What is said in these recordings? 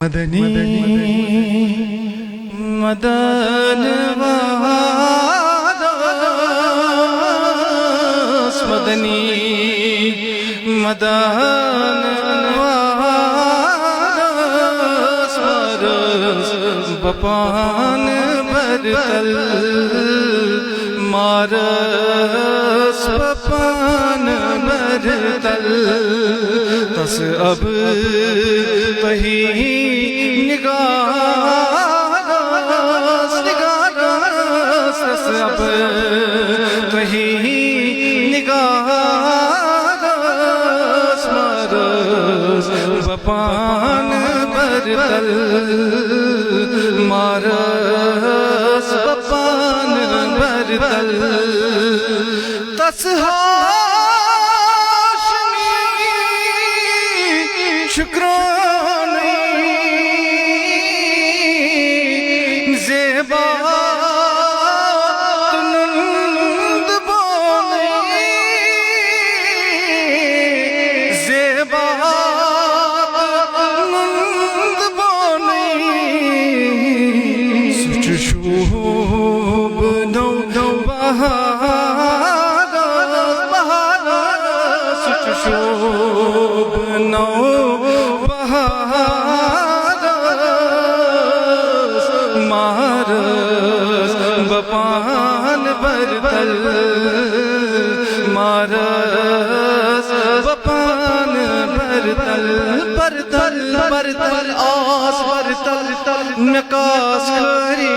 مدنی مدن واس مدنی مدن واس مارس بپان برتل مارس بپان برتل تس اب تہی نگاس تس اب تہی نگاس مارس بپان برتل مارس بپان برتل تس شکرانی زیبا تنند بانی زیبا تنند بانی سچ شوب نو بہار سچ شوب نو مارس بپان برتل مارس بپان برتل برتل برتل آس برتل نکاس کری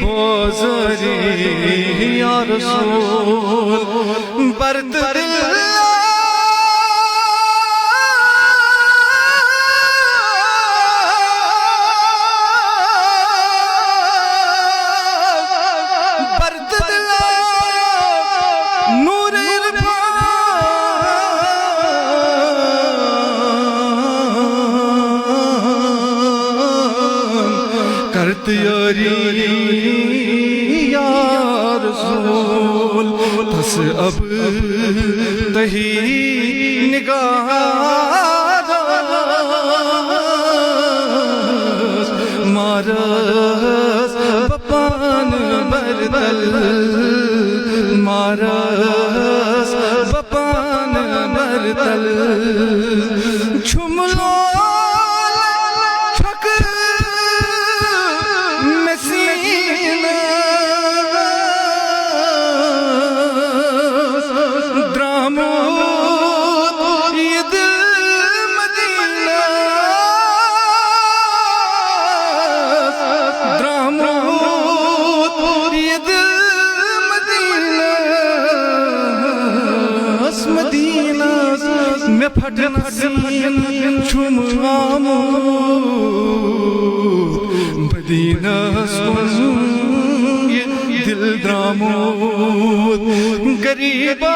بوزری یا رسول برتل کرت یاری یا رسول تس اب تہی نگاہ مارس بپان برتل مارس بپان برتل چھملو میں پھٹن سین چھم آمود مدینہ سن یہ دل درامود غریبا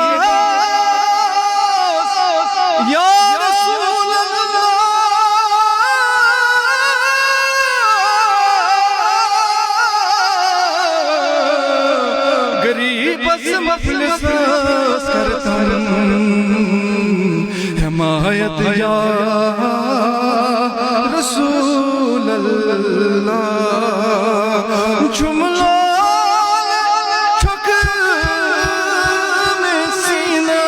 یا رسول اللہ غریب بس مفلس کرتم حمایت یا رسول اللہ جملہ چھک میں سینہ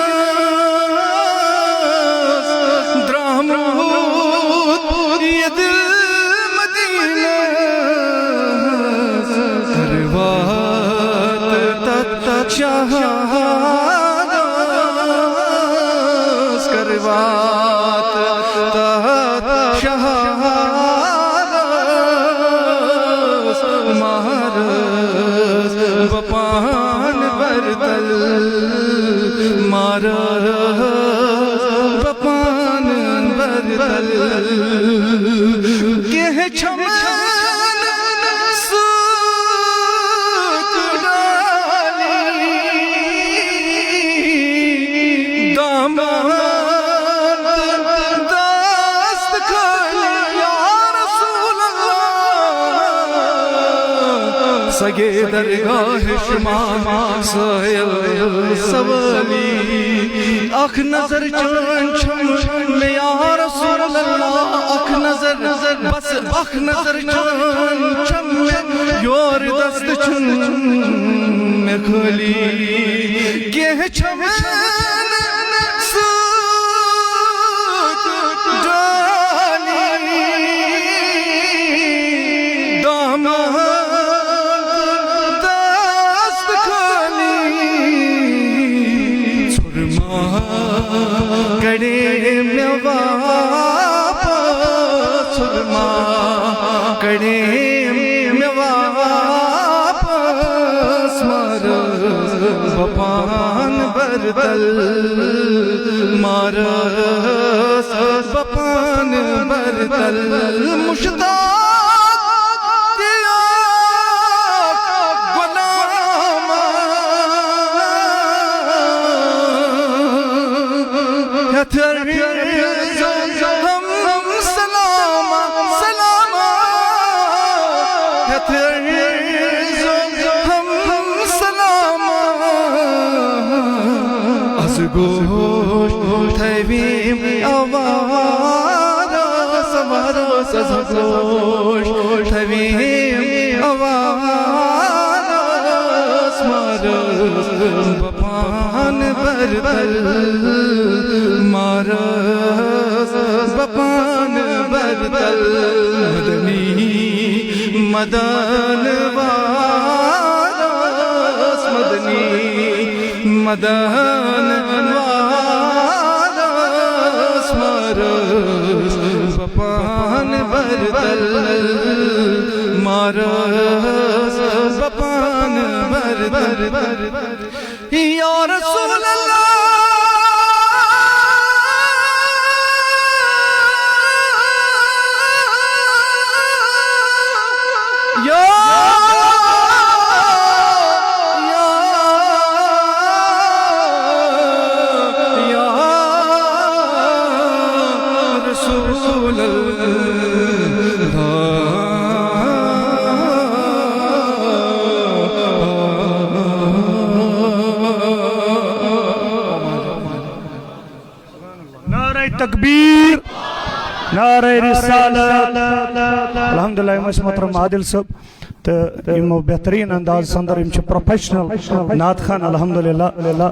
درامود یہ دل مدینہ کروات تت شہاد کروات تحت شہادت مارس بپان برتل مارس بپان برتل کہ چھمن سوک ڈالی دامان سگے درگاہ شما سہیل سوالی اخ نظر چون چھم میں یا رسول اللہ اخ نظر بس اخ نظر چون چھم میں یور دست چھن میں کھلی کہ چھم سوت جانی داماد دست کھلی سرما کڑے میں واپس سرما کڑے میں واپس مارس بپان بردل مارس بپان بردل مشتاق دیا غلام ہتھر ہم سلام سلام ہتھر ہم سلام از گوش تھویم آوارس وارس از گوش تھویم آوارس مارس بپان بردل مارس بپان بردل مدنی مدن وارس مدنی مدن وارس مارس بپان بردل مارس بپان بردل یا رسول اللہ تکبیر نعرہ رسالت الحمدللہ اس محترم عادل صاحب تو بہترین انداز سندر پروفیشنل نعت خان الحمدللہ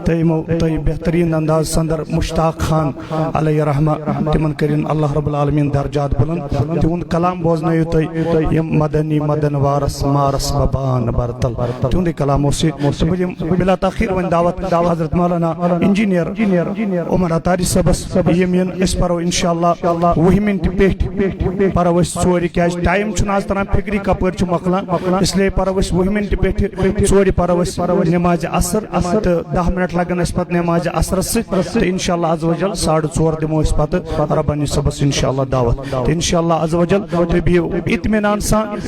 تو بہترین انداز سندر مشتاق خان علیہ رحمہ تمن کرن اللہ رب العالمین درجات بلند تہند کلام بوزنائیو تو مدنی مدن وارس مارس بپان برتل تہند کلام بلا تاخیر ون دعوت حضرت مولانا انجینئر عمر عطاری صبس یمین اس پرو انشاءاللہ 20 منٹ پیٹ پرو اس ژورِ کیاز ٹائم چھُنہٕ آز تران فکری کپٲرۍ چھُ مۄکلان اس لیے پرو اس 20 منٹ پیٹ ژورِ پرو اس نماز عصر تو 10 منٹ لگن اس پتہ نماز عصر تو انشاءاللہ عز وجل 4:30 دمو اس پتہ ربانی صبس انشاءاللہ دعوت انشاءاللہ عز وجل تُہۍ بِہِو اطمینان سان